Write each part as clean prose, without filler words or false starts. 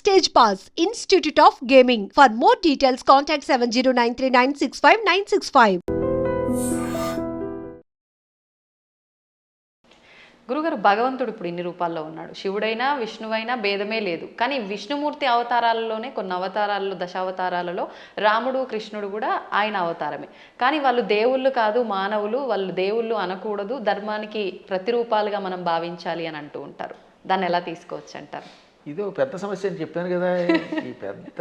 Stage Pass, Institute of Gaming. For more details, contact 7093965965965. గురుగారు, భగవంతుడు ఇప్పుడు ఇన్ని రూపాల్లో ఉన్నాడు. శివుడైనా విష్ణువైనా భేదమే లేదు. కానీ విష్ణుమూర్తి అవతారాలలోనే కొన్ని అవతారాలలో, దశావతారాలలో రాముడు కృష్ణుడు కూడా ఆయన అవతారమే. కానీ వాళ్ళు దేవుళ్ళు కాదు, మానవులు. వాళ్ళు దేవుళ్ళు అనకూడదు, ధర్మానికి ప్రతిరూపాలుగా మనం భావించాలి అని అంటూ ఉంటారు. దాన్ని ఎలా తీసుకోవచ్చు అంటారు? ఇది ఒక పెద్ద సమస్య అని చెప్పాను కదా. ఈ పెద్ద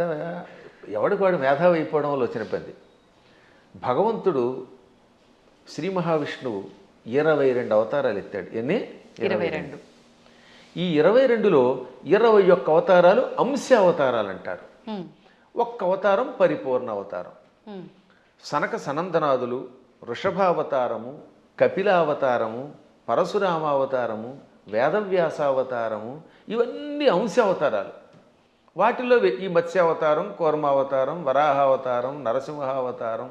ఎవడికి వాడు మేధావి అయిపోవడం వల్ల వచ్చిన పని. భగవంతుడు శ్రీ మహావిష్ణువు 22 అవతారాలు ఎత్తాడు. ఎన్ని? 22. ఈ 22లో 21 అవతారాలు అంశావతారాలు అంటారు. ఒక్క అవతారం పరిపూర్ణ అవతారం. సనక సనందనాదులు, వృషభావతారము, కపిలావతారము, పరశురామావతారము, వేదవ్యాసావతారము, ఇవన్నీ అంశావతారాలు. వాటిలో ఈ మత్స్యావతారం, కూర్మావతారం, వరాహావతారం, నరసింహావతారం,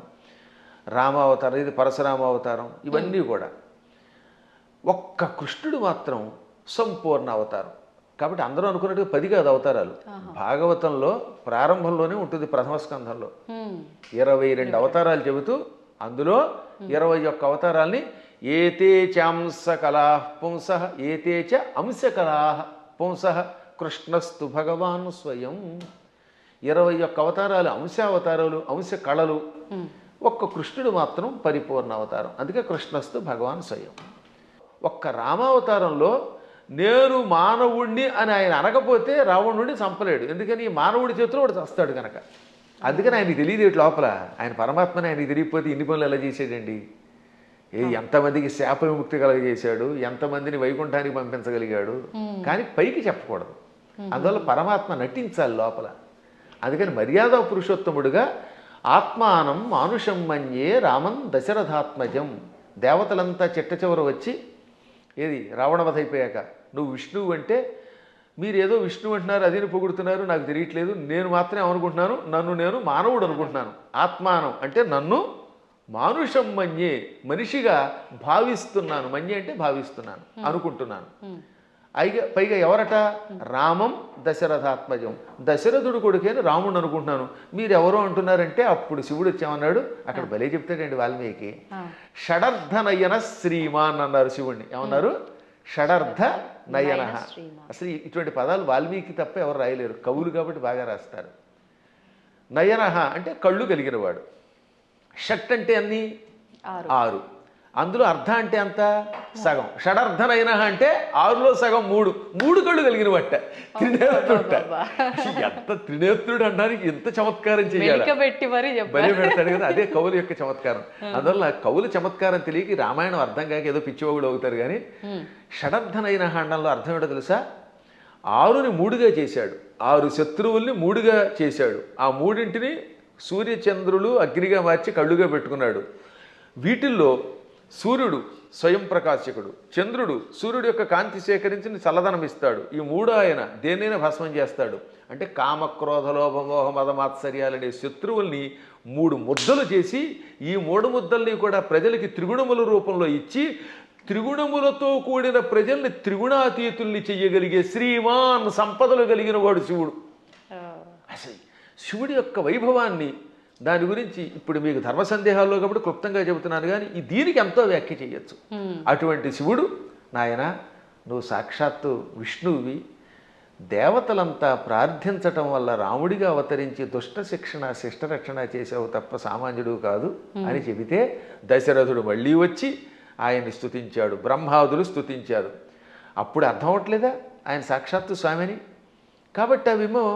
రామావతారం, ఇది పరశురామావతారం, ఇవన్నీ కూడా. ఒక్క కృష్ణుడు మాత్రం సంపూర్ణ అవతారం. కాబట్టి అందరూ అనుకున్నట్టుగా 10 కాదు అవతారాలు. భాగవతంలో ప్రారంభంలోనే ఉంటుంది, ప్రథమ స్కంధంలో 22 అవతారాలు చెబుతూ అందులో 21 అవతారాల్ని ఏతే చాంస కళా పుంస ఏతే చ అంశ కళా పుంస కృష్ణస్తు భగవాన్ స్వయం. 21 అవతారాలు అంశావతారాలు, అంశ కళలు. ఒక్క కృష్ణుడు మాత్రం పరిపూర్ణ అవతారం. అందుకే కృష్ణస్తు భగవాన్ స్వయం. ఒక్క రామావతారంలో నేను మానవుణ్ణి అని ఆయన అనకపోతే రావణుడిని చంపలేడు. ఎందుకని మానవుడి చేతిలో వాడు చస్తాడు కనుక. అందుకని ఆయనకి తెలియదు ఇటు లోపల ఆయన పరమాత్మని. ఆయనకి తెలియకపోతే ఇన్ని పనులు ఎలా చేసాడండి? ఎంతమందికి శాప విముక్తి కలగజేశాడు, ఎంతమందిని వైకుంఠానికి పంపించగలిగాడు. కానీ పైకి చెప్పకూడదు. అందువల్ల పరమాత్మ నటించాలి లోపల. అందుకని మర్యాద పురుషోత్తముడుగా ఆత్మానం మానుషం మన్యే రామం దశరథాత్మజం. దేవతలంతా చిట్ట చివర వచ్చి ఏది రావణవధ అయిపోయాక నువ్వు విష్ణువు అంటే మీరేదో విష్ణువు అంటున్నారు, అదిని పొగుడుతున్నారు, నాకు తెలియట్లేదు. నేను మాత్రమే అనుకుంటున్నాను, నన్ను నేను మానవుడు అనుకుంటున్నాను. ఆత్మానం అంటే నన్ను మానుషం మన్యే, మనిషిగా భావిస్తున్నాను. మన్యే అంటే భావిస్తున్నాను, అనుకుంటున్నాను. పైగా ఎవరట? రామం దశరథాత్మజం. దశరథుడు కొడుకేని రాముడు అనుకుంటున్నాను. మీరు ఎవరో అంటున్నారంటే అప్పుడు శివుడు వచ్చామన్నాడు. అక్కడ భలే చెప్తాడండి వాల్మీకి. షడర్థ నయన శ్రీమాన్ అన్నారు శివుణ్ణి. ఏమన్నారు? షడర్థ నయన. అసలు ఇటువంటి పదాలు వాల్మీకి తప్ప ఎవరు రాయలేరు, కవులు కాబట్టి బాగా రాస్తారు. నయన అంటే కళ్ళు కలిగినవాడు. షట్ అంటే అన్ని 6. అందులో అర్ధ అంటే అంత సగం. షడర్థనైన అంటే 6లో సగం 3 కళ్ళు కలిగిన వట్ట త్రినేత్రుడ. ఎంత త్రినేత్రుడు అనడానికి ఎంత చమత్కారం చేయాలి, బలి పెడతాడు కదా. అదే కవుల యొక్క చమత్కారం. అందువల్ల కవుల చమత్కారం తెలియక రామాయణం అర్థం కాక ఏదో పిచ్చివాగుడు అవుతారు. కానీ షడర్థనైన అండంలో అర్థం ఏంటో తెలుసా? 6ని 3గా చేశాడు, 6 శత్రువుల్ని 3గా చేశాడు. ఆ 3ంటిని సూర్యచంద్రులు అగ్నిగా మార్చి కళ్ళుగా పెట్టుకున్నాడు. వీటిల్లో సూర్యుడు స్వయం ప్రకాశకుడు, చంద్రుడు సూర్యుడు యొక్క కాంతి సేకరించి చల్లదనం ఇస్తాడు. ఈ 3 ఆయన దేన్నైనా భస్మం చేస్తాడు. అంటే కామక్రోధ లోభమోహ మదమాత్సర్యాలనే శత్రువుల్ని 3 ముద్దలు చేసి ఈ 3 ముద్దల్ని కూడా ప్రజలకి త్రిగుణముల రూపంలో ఇచ్చి త్రిగుణములతో కూడిన ప్రజల్ని త్రిగుణాతీతుల్ని చెయ్యగలిగే శ్రీమాన్ సంపదలు కలిగిన వాడు శివుడు. అసలు శివుడి యొక్క వైభవాన్ని, దాని గురించి ఇప్పుడు మీకు ధర్మ సందేహాల్లో కాబట్టి క్లుప్తంగా చెబుతున్నాను. కానీ దీనికి ఎంతో వ్యాఖ్య చేయొచ్చు. అటువంటి శివుడు, నాయన నువ్వు సాక్షాత్తు విష్ణువువి, దేవతలంతా ప్రార్థించటం వల్ల రాముడిగా అవతరించి దుష్ట శిక్షణ శిష్టరక్షణ చేసావు తప్ప సామాన్యుడు కాదు అని చెబితే దశరథుడు మళ్ళీ వచ్చి ఆయన్ని స్తుతించాడు, బ్రహ్మాదులు స్తుతించారు. అప్పుడు అర్థం అవట్లేదా ఆయన సాక్షాత్తు స్వామిని? కాబట్టి అవేమో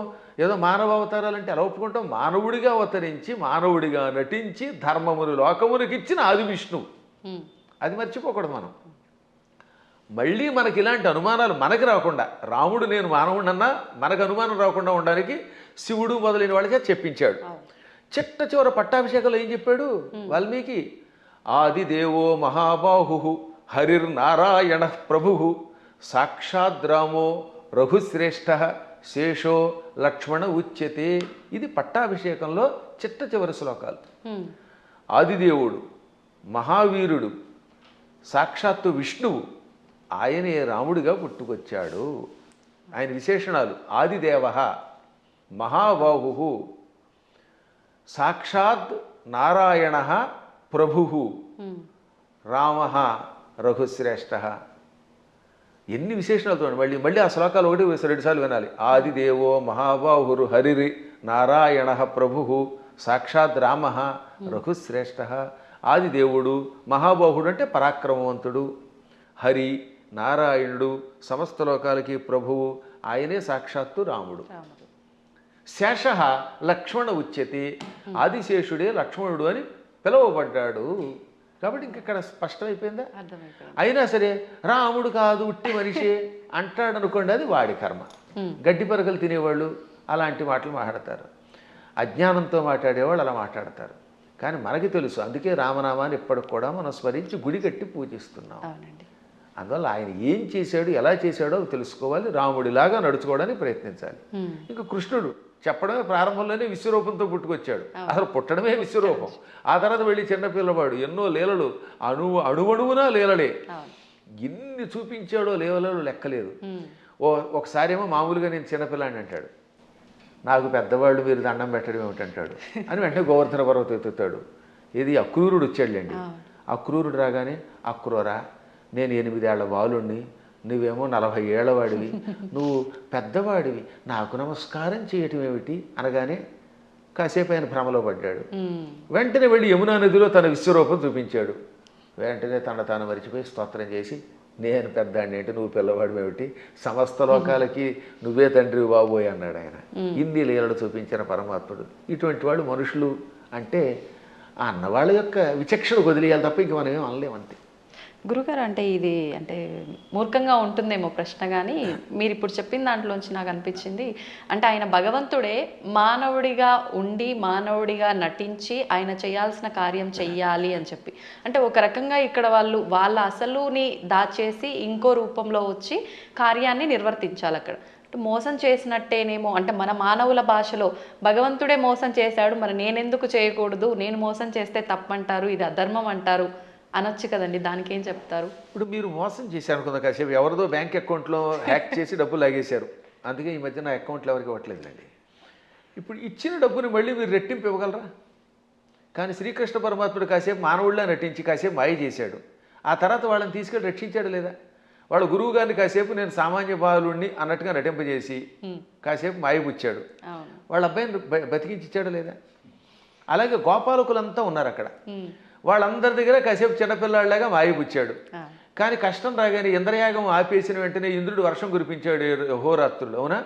ఏదో మానవ అవతారాలంటే ఎలా ఒప్పుకుంటాం? మానవుడిగా అవతరించి మానవుడిగా నటించి ధర్మమును లోకమునికి ఇచ్చిన ఆది విష్ణువు. అది మర్చిపోకూడదు మనం. మళ్ళీ మనకి ఇలాంటి అనుమానాలు మనకి రాకుండా, రాముడు నేను మానవుడన్నా మనకు అనుమానం రాకుండా ఉండడానికి శివుడు మొదలైన వాళ్ళకే చెప్పించాడు. చిట్ట చివర పట్టాభిషేకంలో ఏం చెప్పాడు వాల్మీకి? ఆదిదేవో మహాబాహు హరిర్నారాయణ ప్రభు సాక్షాద్రామో రఘుశ్రేష్ఠ శేషో లక్ష్మణ ఉచ్యతే. ఇది పట్టాభిషేకంలో చిట్ట చివరి శ్లోకాలు. ఆదిదేవుడు, మహావీరుడు, సాక్షాత్తు విష్ణువు, ఆయనే రాముడిగా పుట్టుకొచ్చాడు. ఆయన విశేషణాలు ఆదిదేవ, మహాబాహు సాక్షాత్ నారాయణ ప్రభు రామ రఘుశ్రేష్ఠ. ఎన్ని విశేషణాలు చూడండి. మళ్ళీ మళ్ళీ ఆ శ్లోకాలు ఒకటి 2 సార్లు వినాలి. ఆదిదేవో మహాబాహురు హరిరి నారాయణ ప్రభు సాక్షాత్ రామ రఘుశ్రేష్ఠ. ఆదిదేవుడు, మహాబాహుడు అంటే పరాక్రమవంతుడు, హరి నారాయణుడు సమస్త లోకాలకి ప్రభువు, ఆయనే సాక్షాత్తు రాముడు. శేష లక్ష్మణ ఉచ్యతే, ఆదిశేషుడే లక్ష్మణుడు అని పిలువబడ్డాడు. కాబట్టి ఇంకెక్కడ స్పష్టమైపోయిందా? అయినా సరే రాముడు కాదు ఉట్టి మనిషే అంటాడు అనుకోండి, అది వాడి కర్మ. గడ్డి పరకలు తినేవాళ్ళు అలాంటి మాటలు మాట్లాడతారు, అజ్ఞానంతో మాట్లాడేవాళ్ళు అలా మాట్లాడతారు. కానీ మనకి తెలుసు, అందుకే రామనామాన్ని ఇప్పటికి కూడా మనం స్మరించి గుడి కట్టి పూజిస్తున్నాం. అందువల్ల ఆయన ఏం చేశాడు, ఎలా చేశాడో తెలుసుకోవాలి, రాముడిలాగా నడుచుకోవడానికి ప్రయత్నించాలి. ఇంకా కృష్ణుడు చెప్పడమే ప్రారంభంలోనే విశ్వరూపంతో పుట్టుకొచ్చాడు. అసలు పుట్టడమే విశ్వరూపం. ఆ తర్వాత వెళ్ళి చిన్నపిల్లవాడు ఎన్నో లీలలు, అణువణువునా లీలలే. ఎన్ని చూపించాడో లీలలు లెక్కలేదు. ఒకసారి ఏమో మామూలుగా నేను చిన్నపిల్లాడిని అంటాడు, నాకు పెద్దవాళ్ళు మీరు దండం పెట్టడం ఏమిటంటాడు అని వెంటనే గోవర్ధన పర్వతం ఎత్తుతాడు. ఇది అక్రూరుడు వచ్చాడులేండి. అక్రూరుడు రాగానే, అక్రూరా నేను 8 ఏళ్ల బాలుణ్ణి, నువ్వేమో 40 ఏళ్లవాడివి, నువ్వు పెద్దవాడివి, నాకు నమస్కారం చేయటం ఏమిటి అనగానే కాసేపు ఆయన భ్రమలో పడ్డాడు. వెంటనే వెళ్ళి యమునా నదిలో తన విశ్వరూపం చూపించాడు. వెంటనే తాను మరిచిపోయి స్తోత్రం చేసి, నేను పెద్దాడిని ఏంటి, నువ్వు పిల్లవాడు ఏమిటి, సమస్త లోకాలకి నువ్వే తండ్రి బాబోయ్ అన్నాడు ఆయన. ఇన్ని లీలలు చూపించిన పరమాత్ముడు. ఇటువంటి వాళ్ళు మనుషులు అంటే ఆ అన్నవాళ్ళ యొక్క విచక్షణ వదిలేయాలి తప్ప ఇంక మనం ఏం అనలేమంతే. గురుగారు, అంటే ఇది అంటే మూర్ఖంగా ఉంటుందేమో ప్రశ్న, కానీ మీరు ఇప్పుడు చెప్పిన దాంట్లోంచి నాకు అనిపించింది, అంటే ఆయన భగవంతుడే మానవుడిగా ఉండి మానవుడిగా నటించి ఆయన చేయాల్సిన కార్యం చెయ్యాలి అని చెప్పి, అంటే ఒక రకంగా ఇక్కడ వాళ్ళ అసలుని దాచేసి ఇంకో రూపంలో వచ్చి కార్యాన్ని నిర్వర్తించాలి. అక్కడ మోసం చేసినట్టేనేమో, అంటే మన మానవుల భాషలో భగవంతుడే మోసం చేశాడు, మరి నేనెందుకు చేయకూడదు, నేను మోసం చేస్తే తప్పంటారు, ఇది అధర్మం అంటారు అనొచ్చు కదండి, దానికి ఏం చెప్తారు? ఇప్పుడు మీరు మోసం చేశారు అనుకుందా, కాసేపు ఎవరిదో బ్యాంక్ అకౌంట్లో హ్యాక్ చేసి డబ్బులు లాగేశారు, అందుకే ఈ మధ్య నా అకౌంట్లో ఎవరికి ఇవ్వట్లేదులేండి. ఇప్పుడు ఇచ్చిన డబ్బుని మళ్ళీ మీరు రెట్టింపు ఇవ్వగలరా? కానీ శ్రీకృష్ణ పరమాత్ముడు కాసేపు మానవుడిలా నటించి కాసేపు మాయ చేశాడు. ఆ తర్వాత వాళ్ళని తీసుకెళ్ళి రక్షించాడు లేదా? వాళ్ళ గురువు గారిని కాసేపు నేను సామాన్య బాలుణ్ణి అన్నట్టుగా నటింపజేసి కాసేపు మాయపుచ్చాడు. వాళ్ళ అబ్బాయిని బతికించాడు లేదా? అలాగే గోపాలకులంతా ఉన్నారు అక్కడ, వాళ్ళందరి దగ్గర కాసేపు చిన్నపిల్లాడిలాగా మాయపుచ్చాడు. కానీ కష్టం రాగానే ఇంద్రయాగం ఆపేసిన వెంటనే ఇంద్రుడు వర్షం కురిపించాడు హోరాత్రులు, అవునా?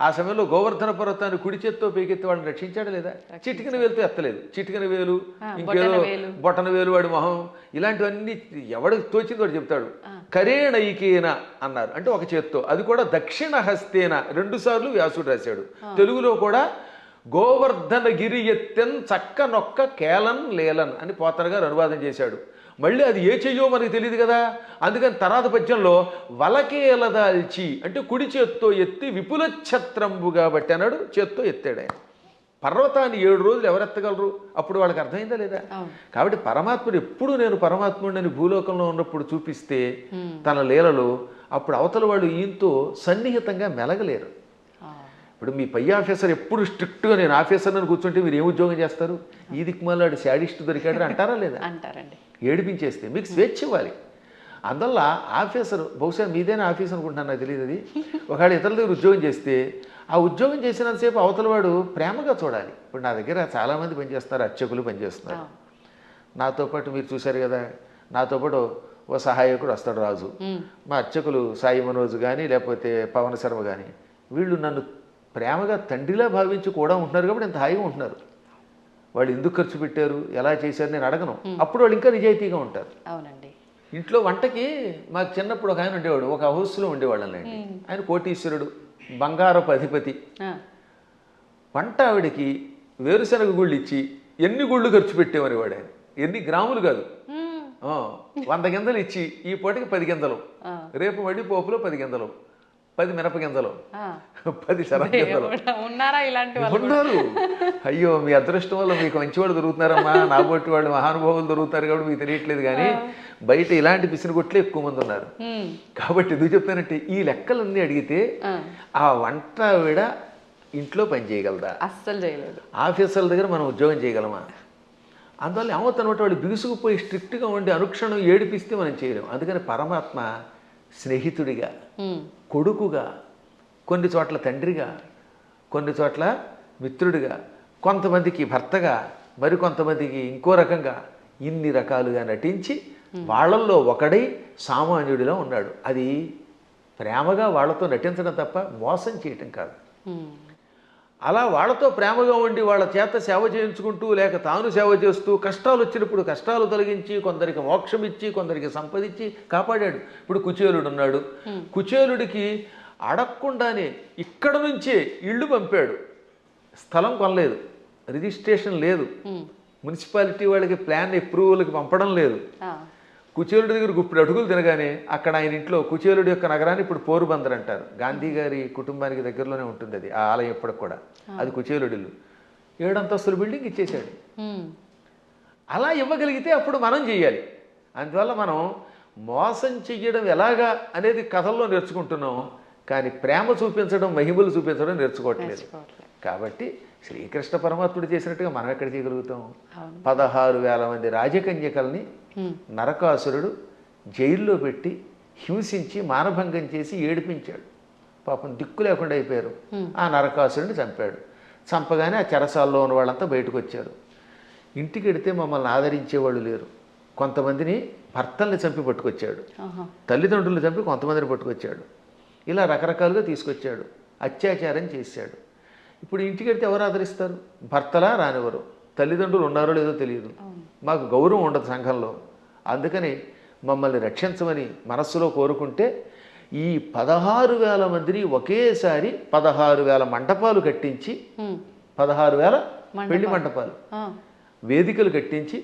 ఆ సమయంలో గోవర్ధన పర్వతాన్ని కుడి చేత్తో పైకెత్తి వాళ్ళని రక్షించాడు లేదా? చిటికిన వేలుతో ఎత్తలేదు, చిటికిన వేలు, ఇంకేదో బొటన వేలు, వాడి మొహం, ఇలాంటివన్నీ ఎవడికి తోచింది వాడు చెప్తాడు. కరేణైకేన అన్నారు, అంటే ఒక చేత్తో, అది కూడా దక్షిణ హస్తేన 2 సార్లు వ్యాసుడు రాశాడు. తెలుగులో కూడా గోవర్ధన గిరి ఎత్తెన్ చక్క నొక్క కేలన్ లేలన్ అని పోతన గారు అనువాదం చేశాడు. మళ్ళీ అది ఏ చెయ్యో మనకు తెలియదు కదా, అందుకని తర్వాత పద్యంలో వలకేలదాల్చి అంటే కుడి చేత్తో ఎత్తి విపుల ఛత్రంబుగా బట్టి అన్నాడు, చేత్తో ఎత్తాడు ఆయన. పర్వతాన్ని 7 రోజులు ఎవరెత్తగలరు? అప్పుడు వాళ్ళకి అర్థమైందా లేదా? కాబట్టి పరమాత్ముడు ఎప్పుడు నేను పరమాత్ముడిని భూలోకంలో ఉన్నప్పుడు చూపిస్తే తన లీలలు, అప్పుడు అవతల వాళ్ళు ఈయంతో సన్నిహితంగా మెలగలేరు. ఇప్పుడు మీ పై ఆఫీసర్ ఎప్పుడు స్ట్రిక్ట్గా నేను ఆఫీసర్ అని కూర్చుంటే మీరు ఏం ఉద్యోగం చేస్తారు? ఈ దిక్కుమాలాడు శాడిస్ట్ దొరికాడు అంటారా లేదా? అంటారండి. ఏడిపించేస్తే మీకు స్వేచ్ఛ ఇవ్వాలి. అందువల్ల ఆఫీసర్, బహుశా మీదైనా ఆఫీస్ అనుకుంటున్నాను, నాకు తెలియదు అది. ఒకవేళ ఇతరుల దగ్గర ఉద్యోగం చేస్తే ఆ ఉద్యోగం చేసినంతసేపు అవతల వాడు ప్రేమగా చూడాలి. ఇప్పుడు నా దగ్గర చాలామంది పనిచేస్తున్నారు, అర్చకులు పనిచేస్తున్నారు. నాతో పాటు మీరు చూశారు కదా, నాతో పాటు ఓ సహాయకుడు వస్తాడు రాజు, మా అర్చకులు సాయి మనోజ్ కానీ లేకపోతే పవన్ శర్మ కానీ, వీళ్ళు నన్ను ప్రేమగా తండ్రిలా భావించి కూడా ఉంటున్నారు కాబట్టి ఎంత హాయిగా ఉంటున్నారు. వాళ్ళు ఎందుకు ఖర్చు పెట్టారు, ఎలా చేశారు నేను అడగను. అప్పుడు వాళ్ళు ఇంకా నిజాయితీగా ఉంటారు. అవునండి. ఇంట్లో వంటకి మాకు చిన్నప్పుడు ఒక ఆయన ఉండేవాడు, ఒక హౌస్లో ఉండేవాళ్ళండి. ఆయన కోటీశ్వరుడు, బంగారపు అధిపతి. వంట ఆవిడకి వేరుశనగ గుళ్ళు ఇచ్చి ఎన్ని గుళ్ళు ఖర్చు పెట్టేవని వాడు ఆయన. ఎన్ని గ్రాములు కాదు, 100 గింజలు ఇచ్చి ఈ పూటకి 10 గింజలు, రేపు మళ్ళీ పోపులో 10 గింజలు, 10 మినప గింజలు, 10 శనగ గింజలు ఉన్నారు. అయ్యో మీ అదృష్టం వల్ల మీకు మంచివాళ్ళు దొరుకుతున్నారమ్మా, నాబోటి వాళ్ళు మహానుభావులు దొరుకుతారు కాబట్టి మీకు తెలియట్లేదు. కానీ బయట ఇలాంటి పిసినగొట్లే ఎక్కువ మంది ఉన్నారు. కాబట్టి ఎందుకు చెప్తానంటే ఈ లెక్కలన్నీ అడిగితే ఆ వంట ఆవిడ ఇంట్లో పని చేయగలదా? అస్సలు చేయలేదు. ఆఫీసర్ల దగ్గర మనం ఉద్యోగం చేయగలమా? అందువల్ల ఏమవుతానమాట వాళ్ళు బిగుసుకుపోయి స్ట్రిక్ట్గా ఉండి అనుక్షణం ఏడిపిస్తే మనం చేయలేము. అందుకని పరమాత్మ స్నేహితుడిగా, కొడుకుగా, కొన్ని చోట్ల తండ్రిగా, కొన్ని చోట్ల మిత్రుడిగా, కొంతమందికి భర్తగా, మరికొంతమందికి ఇంకో రకంగా ఇన్ని రకాలుగా నటించి వాళ్ళల్లో ఒకడై సామాన్యుడిలో ఉన్నాడు. అది ప్రేమగా వాళ్ళతో నటించడం తప్ప మోసం చేయటం కాదు. అలా వాళ్ళతో ప్రేమగా ఉండి వాళ్ళ చేత సేవ చేయించుకుంటూ లేక తాను సేవ చేస్తూ కష్టాలు వచ్చినప్పుడు కష్టాలు తొలగించి కొందరికి మోక్షం ఇచ్చి కొందరికి సంపదించి కాపాడాడు. ఇప్పుడు కుచేలుడు ఉన్నాడు. కుచేలుడికి అడగకుండానే ఇక్కడ నుంచే ఇళ్ళు పంపాడు. స్థలం కొనలేదు, రిజిస్ట్రేషన్ లేదు, మున్సిపాలిటీ వాళ్ళకి ప్లాన్ అప్రూవల్కి పంపడం లేదు. కుచేలుడి దగ్గర గుప్పుడు అడుగులు తినగానే అక్కడ ఆయన ఇంట్లో కుచేలుడి యొక్క నగరాన్ని ఇప్పుడు పోరుబందర్ అంటారు. గాంధీ గారి కుటుంబానికి దగ్గరలోనే ఉంటుంది అది, ఆ ఆలయం ఎప్పటికి కూడా. అది కుచేలుడి ఇల్లు. 7 అంతస్తుల బిల్డింగ్ ఇచ్చేసాడు. అలా ఇవ్వగలిగితే అప్పుడు మనం చెయ్యాలి. అందువల్ల మనం మోసం చెయ్యడం ఎలాగా అనేది కథల్లో నేర్చుకుంటున్నాం, కానీ ప్రేమ చూపించడం, మహిమలు చూపించడం నేర్చుకోవట్లేదు. కాబట్టి శ్రీకృష్ణ పరమాత్ముడు చేసినట్టుగా మనం ఎక్కడ చేయగలుగుతాం? 16,000 మంది రాజకన్యకల్ని నరకాసురుడు జైల్లో పెట్టి హింసించి మానభంగం చేసి ఏడిపించాడు. పాపం దిక్కు లేకుండా అయిపోయారు. ఆ నరకాసురుడిని చంపాడు. చంపగానే ఆ చెరసాల్లో ఉన్న వాళ్ళంతా బయటకు వచ్చారు. ఇంటికి వెడితే మమ్మల్ని ఆదరించేవాళ్ళు లేరు. కొంతమందిని భర్తల్ని చంపి పట్టుకొచ్చాడు, తల్లిదండ్రులను చంపి కొంతమందిని పట్టుకొచ్చాడు. ఇలా రకరకాలుగా తీసుకొచ్చాడు, అత్యాచారం చేశాడు. ఇప్పుడు ఇంటికి వెళ్తే ఎవరు ఆదరిస్తారు? భర్తలా రానివ్వరు, తల్లిదండ్రులు ఉన్నారో లేదో తెలియదు, మాకు గౌరవం ఉండదు సంఘంలో. అందుకని మమ్మల్ని రక్షించమని మనస్సులో కోరుకుంటే ఈ 16,000 మందిని ఒకేసారి 16,000 మంటపాలు కట్టించి, 16,000 పెళ్లి మంటపాలు, వేదికలు కట్టించి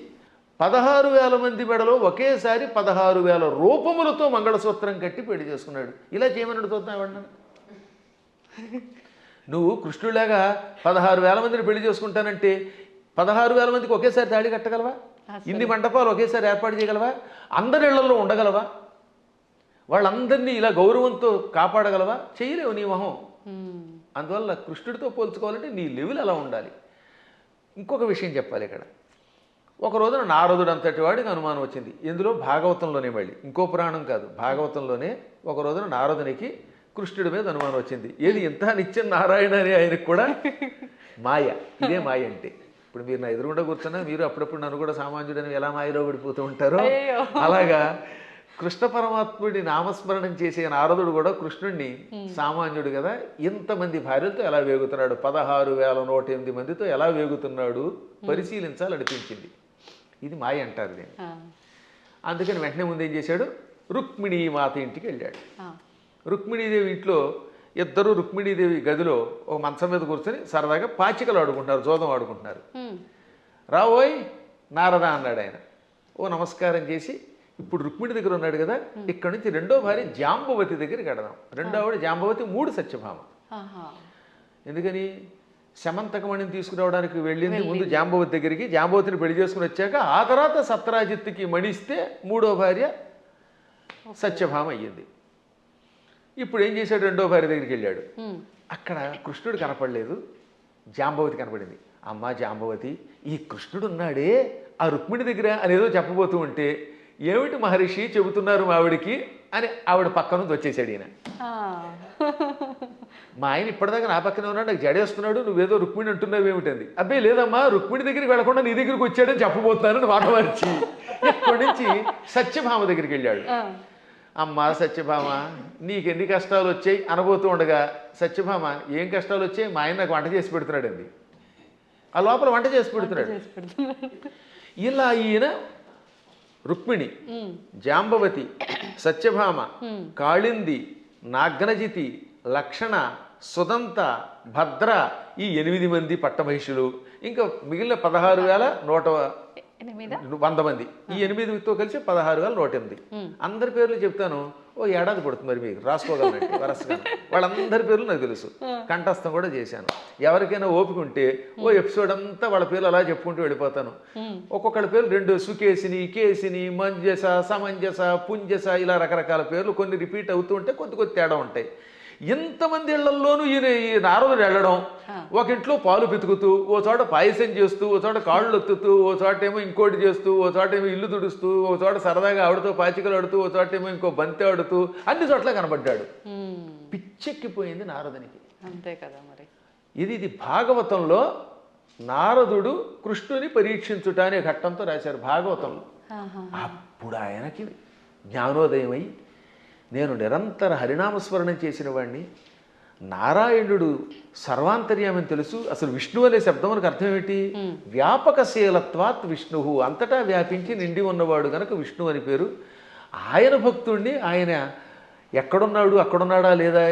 16,000 మంది మెడలో ఒకేసారి 16,000 రూపములతో మంగళసూత్రం కట్టి పెళ్లి చేసుకున్నాడు. ఇలా చేయమని చూద్దామన్నా? నువ్వు కృష్ణుడిలాగా 16,000 మందిని పెళ్లి చేసుకుంటానంటే 16,000 మందికి ఒకేసారి తాళి కట్టగలవా? ఇన్ని మంటపాలు ఒకేసారి ఏర్పాటు చేయగలవా? అందరి ఇళ్లలో ఉండగలవా? వాళ్ళందరినీ ఇలా గౌరవంతో కాపాడగలవా? చేయలేవు నీ మొహం. అందువల్ల కృష్ణుడితో పోల్చుకోవాలంటే నీ లెవెల్ అలా ఉండాలి. ఇంకొక విషయం చెప్పాలి ఇక్కడ. ఒక రోజున నారదుడు అంతటి వాడికి అనుమానం వచ్చింది. ఇందులో భాగవతంలోనే, మళ్ళీ ఇంకో పురాణం కాదు, భాగవతంలోనే ఒక రోజున నారదునికి కృష్ణుడి మీద అనుమానం వచ్చింది. ఏది ఇంత నిత్యం నారాయణ అని ఆయనకు కూడా మాయ. ఇదే మాయ అంటే. ఇప్పుడు మీరు నా ఎదురుగుండా కూర్చున్నా మీరు అప్పుడప్పుడు నన్ను కూడా సామాన్యుడని ఎలా మాయలో పడిపోతూ ఉంటారో అలాగా కృష్ణ పరమాత్ముడి నామస్మరణం చేసే నారదుడు కూడా కృష్ణుడిని సామాన్యుడు కదా, ఇంతమంది భార్యలతో ఎలా వేగుతున్నాడు, 16,108 మందితో ఎలా వేగుతున్నాడు పరిశీలించాలనిపించింది. ఇది మాయ అంటారు దీన్ని. అందుకని వెంటనే ముందు ఏం చేశాడు, రుక్మిణీ మాత ఇంటికి వెళ్ళాడు. రుక్మిణీదేవి ఇంట్లో ఇద్దరు రుక్మిణీదేవి గదిలో ఒక మంచం మీద కూర్చొని సరదాగా పాచికలు ఆడుకుంటున్నారు, జోదం ఆడుకుంటున్నారు. రావోయ్ నారద అన్నాడు ఆయన. ఓ నమస్కారం చేసి, ఇప్పుడు రుక్మిణి దగ్గర ఉన్నాడు కదా, ఇక్కడ నుంచి రెండో భార్య జాంబవతి దగ్గరికి వెడదాం. రెండో ఆవిడ జాంబవతి, 3 సత్యభామ. ఎందుకని శమంతకమణిని తీసుకురావడానికి వెళ్ళింది ముందు జాంబవతి దగ్గరికి. జాంబవతిని పెళ్లి చేసుకుని వచ్చాక ఆ తర్వాత సత్రాజిత్తుకి మణిస్తే 3వ భార్య సత్యభామ అయ్యింది. ఇప్పుడు ఏం చేశాడు, రెండో భార్య దగ్గరికి వెళ్ళాడు. అక్కడ కృష్ణుడు కనపడలేదు, జాంబవతి కనపడింది. అమ్మ జాంబవతి, ఈ కృష్ణుడు ఉన్నాడే ఆ రుక్మిణి దగ్గర అనేదో చెప్పబోతూ ఉంటే, ఏమిటి మహర్షి చెబుతున్నారు మా ఆవిడికి అని ఆవిడ పక్క నుంచి వచ్చేసాడు ఈయన. మా ఆయన ఇప్పటిదాకా నా పక్కనే ఉన్నాడు, నాకు జడేస్తున్నాడు, నువ్వేదో రుక్మిణి అంటున్నావు ఏమిటంది. అబ్బాయి లేదమ్మా, రుక్మిణి దగ్గరికి వెళ్లకుండా నీ దగ్గరికి వచ్చాడని చెప్పబోతున్నానని మాట మార్చి ఇక్కడి నుంచి సత్యభామ దగ్గరికి వెళ్ళాడు. అమ్మ సత్యభామ, నీకెన్ని కష్టాలు వచ్చాయి అనబోతూ ఉండగా, సత్యభామ ఏం కష్టాలు వచ్చాయి, మా ఆయన నాకు వంట చేసి పెడుతున్నాడు అండి. ఆ లోపల వంట చేసి పెడుతున్నాడు. ఇలా ఈయన రుక్మిణి, జాంబవతి, సత్యభామ, కాళింది, నాగ్నజితి, లక్షణ, సుదంత, భద్ర, ఈ 8 మంది పట్టమహిషులు, ఇంకా మిగిలిన 16,100 మంది, ఈ 8తో కలిసి 16,108. అందరి పేర్లు చెప్తాను, ఓ ఏడాది పడుతుంది మరి మీకు రాసుకోగలనండి వరసగా. వాళ్ళందరి పేర్లు నాకు తెలుసు, కంఠస్థం కూడా చేశాను. ఎవరికైనా ఓపిక ఉంటే ఓ ఎపిసోడ్ అంతా వాళ్ళ పేర్లు అలా చెప్పుకుంటూ వెళ్ళిపోతాను. ఒక్కొక్కళ్ళ పేర్లు 2 సుకేసిని, కేసిని, మంజస, సమంజస, పుంజస, ఇలా రకరకాల పేర్లు కొన్ని రిపీట్ అవుతూ ఉంటే కొద్ది తేడా ఉంటాయి. ఇంతమంది ఇళ్లల్లోనూ ఈ నారదుడు వెళ్ళడం, ఒక ఇంట్లో పాలు పితుకుతూ, ఓ చోట పాయసం చేస్తూ, ఓ చోట కాళ్ళు ఒత్తుతూ, ఓ చోట ఏమో ఇంకోటి చేస్తూ, ఓ చోట ఏమో ఇల్లు తుడుస్తూ, ఓ చోట సరదాగా ఆడుతూ పాచికలు ఆడుతూ, ఓ చోట ఏమో ఇంకో బంతి ఆడుతూ, అన్ని చోట్ల కనబడ్డాడు. పిచ్చెక్కిపోయింది నారదునికి. అంతే కదా మరి. ఇది భాగవతంలో నారదుడు కృష్ణుని పరీక్షించుట అనే ఘట్టంతో రాశారు భాగవతంలో. అప్పుడు ఆయనకి జ్ఞానోదయమై, నేను నిరంతర హరినామస్మరణం చేసిన వాడిని, నారాయణుడు సర్వాంతర్యామని తెలుసు. అసలు విష్ణు అనే శబ్దం మనకు అర్థం ఏమిటి? వ్యాపకశీలత్వాత్ విష్ణు, అంతటా వ్యాపించి నిండి ఉన్నవాడు గనక విష్ణు అని పేరు. ఆయన భక్తుణ్ణి ఆయన ఎక్కడున్నాడు, అక్కడున్నాడా లేదా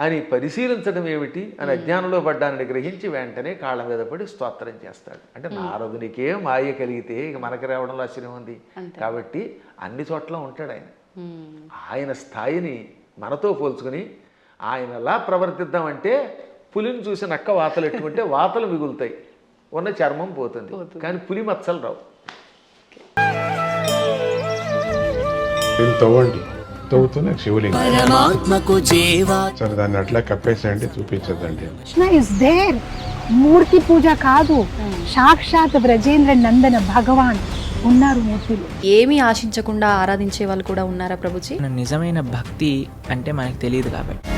అని పరిశీలించడం ఏమిటి అని అజ్ఞానంలో పడ్డానని గ్రహించి వెంటనే కాళ్ళ మీద పడి స్తోత్రం చేస్తాడు. అంటే నారదునికే మాయ కలిగితే ఇక మనకి రావడంలో ఆశ్చర్యం ఉంది. కాబట్టి అన్ని చోట్ల ఉంటాడు ఆయన. ఆయన స్థాయిని మనతో పోల్చుకుని ఆయన ఎలా ప్రవర్తిద్దామంటే, పులిని చూసి నక్క వాతలు ఎట్టుకుంటే వాతలు మిగులుతాయి, ఉన్న చర్మం పోతుంది, కానీ పులి మచ్చలు రావు. తవ్వుతున్న శివలింగం సరే, దాన్ని అట్లా కప్పేసేయండి, చూపించదండి. కృష్ణ ఇస్ దేర్, మూర్తి పూజ కాదు, సాక్షాత్ బ్రజేంద్ర నందన భగవాన్ ఉన్నారు మూర్తిలో. ఏమీ ఆశించకుండా ఆరాధించే వాళ్ళు కూడా ఉన్నారా ప్రభుజీ? నిజమైన భక్తి అంటే మనకు తెలియదు కాబట్టి